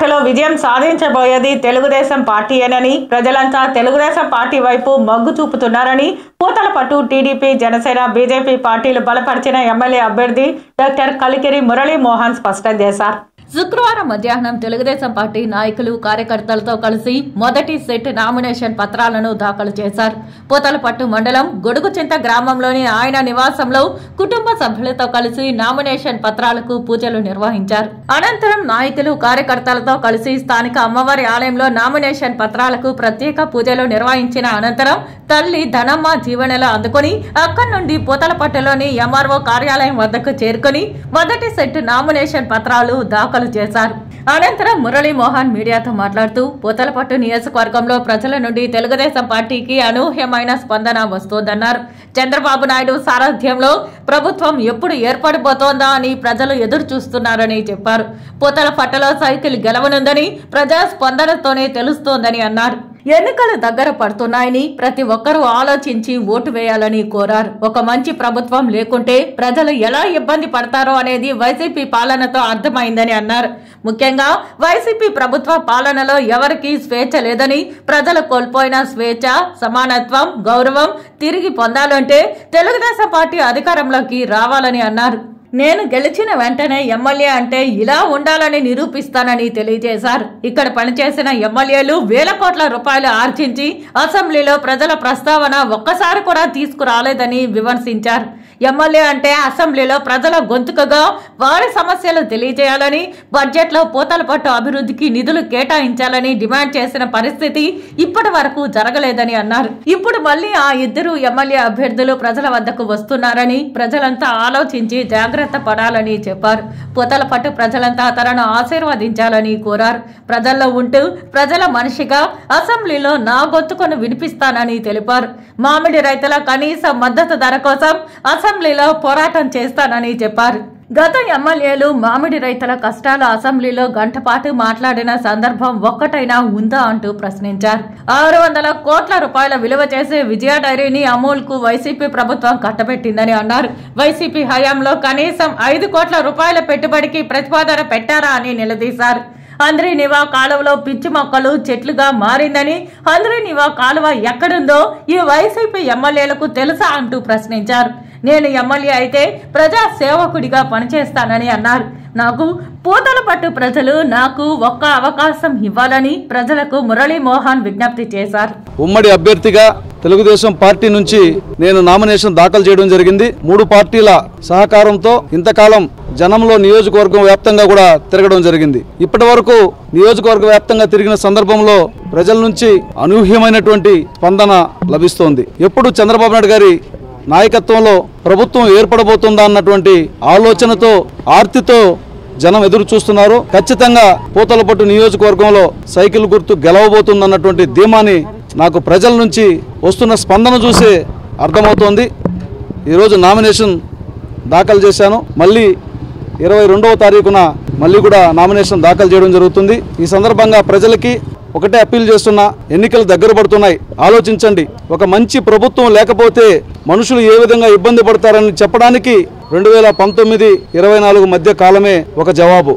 పూతలపట్టులో విజయం సాధించబోయేది తెలుగుదేశం పార్టీయేనని ప్రజలంతా తెలుగుదేశం పార్టీ వైపు మొగ్గు చూపుతున్నారని పూతలపట్టు టీడీపీ జనసేన బీజేపీ పార్టీలు బలపరిచిన ఎమ్మెల్యే అభ్యర్థి డాక్టర్ కలికిరి మురళీ మోహన్ స్పష్టం చేశారు. శుక్రవారం మధ్యాహ్నం తెలుగుదేశం పార్టీ నాయకులు కార్యకర్తలతో కలిసి మొదటి సెట్ నామినేషన్ పత్రాలను దాఖలు చేశారు. పూతలపట్టు మండలం గొడుగుచింత గ్రామంలోని ఆయన నివాసంలో కుటుంబ సభ్యులతో కలిసి నామినేషన్ పత్రాలకు పూజలు నిర్వహించారు. అనంతరం నాయకులు కార్యకర్తలతో కలిసి స్థానిక అమ్మవారి ఆలయంలో నామినేషన్ పత్రాలకు ప్రత్యేక పూజలు నిర్వహించిన అనంతరం తల్లి ధనమ్మ జీవనెల అందుకుని అక్కడి నుండి పూతలపట్టులోని ఎంఆర్ఓ కార్యాలయం వద్దకు చేరుకుని మొదటి సెట్ నామినేషన్ పత్రాలు దాఖలు చేశారు. అనంతరం మురళీ మోహన్ మీడియాతో మాట్లాడుతూ పూతలపట్టు నియోజకవర్గంలో ప్రజల నుండి తెలుగుదేశం పార్టీకి అనూహ్యమైన స్పందన వస్తోందన్నారు. చంద్రబాబు నాయుడు సారథ్యంలో ప్రభుత్వం ఎప్పుడు ఏర్పడబోతోందా అని ప్రజలు ఎదురు చూస్తున్నారని చెప్పారు. పూతలపట్టులో సైకిల్ గెలవనుందని ప్రజా స్పందనతోనే తెలుస్తోందని అన్నారు. ఎన్నికలు దగ్గర పడుతున్నాయని ప్రతి ఒక్కరూ ఆలోచించి ఓటు వేయాలని కోరారు. ఒక మంచి ప్రభుత్వం లేకుంటే ప్రజలు ఎలా ఇబ్బంది పడతారో అనేది వైసీపీ పాలనతో అర్థమైందని అన్నారు. ముఖ్యంగా వైసీపీ ప్రభుత్వ పాలనలో ఎవరికీ స్వేచ్ఛ లేదని, ప్రజలు కోల్పోయిన స్వేచ్ఛ, సమానత్వం, గౌరవం తిరిగి పొందాలంటే తెలుగుదేశం పార్టీ అధికారంలోకి రావాలని అన్నారు. నేను గెలిచిన వెంటనే ఎమ్మెల్యే అంటే ఇలా ఉండాలని నిరూపిస్తానని తెలియజేశారు. ఇక్కడ పనిచేసిన ఎమ్మెల్యేలు వేల కోట్ల రూపాయలు ఆర్జించి అసెంబ్లీలో ప్రజల ప్రస్తావన ఒక్కసారి కూడా తీసుకురాలేదని విమర్శించారు. ఎమ్మెల్యే అంటే అసెంబ్లీలో ప్రజల గొంతుకగా వారి సమస్యలు తెలియజేయాలని, బడ్జెట్లో పూతలపట్టు అభివృద్ధికి నిధులు కేటాయించాలని డిమాండ్ చేసిన పరిస్థితి ఇప్పటి వరకు జరగలేదని అన్నారు. ఇప్పుడు మళ్లీ ఆ ఇద్దరు ఎమ్మెల్యే అభ్యర్థులు ప్రజల వద్దకు వస్తున్నారని, ప్రజలంతా ఆలోచించి జాగ్రత్త పడాలని చెప్పారు. పూతలపట్టు ప్రజలంతా తనను ఆశీర్వదించాలని కోరారు. ప్రజల్లో ఉంటూ ప్రజల మనిషిగా అసెంబ్లీలో నా గొంతుకను వినిపిస్తానని తెలిపారు. మామిడి రైతుల కనీస మద్దతు ధర కోసం అసెంబ్లీలో పోరాటం చేస్తానని చెప్పారు. గత ఎమ్మెల్యేలు మామిడి రైతుల కష్టాల అసెంబ్లీలో గంట పాటు మాట్లాడిన సందర్భం ఒక్కటైనా ఉందా అంటూ ప్రశ్నించారు. 600 కోట్ల రూపాయల విలువ చేసే విజయ డైరీని అమూల్ కు వైసీపీ ప్రభుత్వం కట్టబెట్టిందని అన్నారు. వైసీపీ హయాంలో కనీసం 5 కోట్ల రూపాయల పెట్టుబడికి ప్రతిపాదన పెట్టారా అని నిలదీశారు. హంద్రీనివా కాలువలో పిచ్చి మొక్కలు చెట్లుగా మారిందని, హంద్రీనివా కాలువ ఎక్కడుందో ఈ వైసీపీ ఎమ్మెల్యేలకు తెలుసా అంటూ ప్రశ్నించారు. నేను ఎమ్మెల్యే అయితే ప్రజా సేవకుడిగా పనిచేస్తానని అన్నారు. నాకు పూతలపట్టు ప్రజలు నాకు ఒక్క అవకాశం ఇవ్వాలని ప్రజలకు మురళీ మోహన్ విజ్ఞప్తి చేశారు. ఉమ్మడి అభ్యర్థిగా తెలుగుదేశం పార్టీ నుంచి నేను నామినేషన్ దాఖలు చేయడం జరిగింది. 3 పార్టీల సహకారంతో ఇంతకాలం జనంలో నియోజకవర్గం వ్యాప్తంగా కూడా తిరగడం జరిగింది. ఇప్పటి వరకు నియోజకవర్గ వ్యాప్తంగా తిరిగిన సందర్భంలో ప్రజల నుంచి అనూహ్యమైనటువంటి స్పందన లభిస్తోంది. ఎప్పుడు చంద్రబాబు నాయుడు గారి నాయకత్వంలో ప్రభుత్వం ఏర్పడబోతుందా అన్నటువంటి ఆలోచనతో, ఆర్తితో జనం ఎదురు చూస్తున్నారు. ఖచ్చితంగా పూతలపట్టు నియోజకవర్గంలో సైకిల్ గుర్తు గెలవబోతుందన్నటువంటి ధీమాని నాకు ప్రజల నుంచి వస్తున్న స్పందన చూసి అర్థమవుతోంది. ఈరోజు నామినేషన్ దాఖలు చేశాను. మళ్ళీ 22వ తారీఖున మళ్ళీ కూడా నామినేషన్ దాఖలు చేయడం జరుగుతుంది. ఈ సందర్భంగా ప్రజలకి ఒకటే అప్పీల్ చేస్తున్నా, ఎన్నికలు దగ్గర పడుతున్నాయి, ఆలోచించండి. ఒక మంచి ప్రభుత్వం లేకపోతే మనుషులు ఏ విధంగా ఇబ్బంది పడతారని చెప్పడానికి 2019-24 మధ్య కాలమే ఒక జవాబు.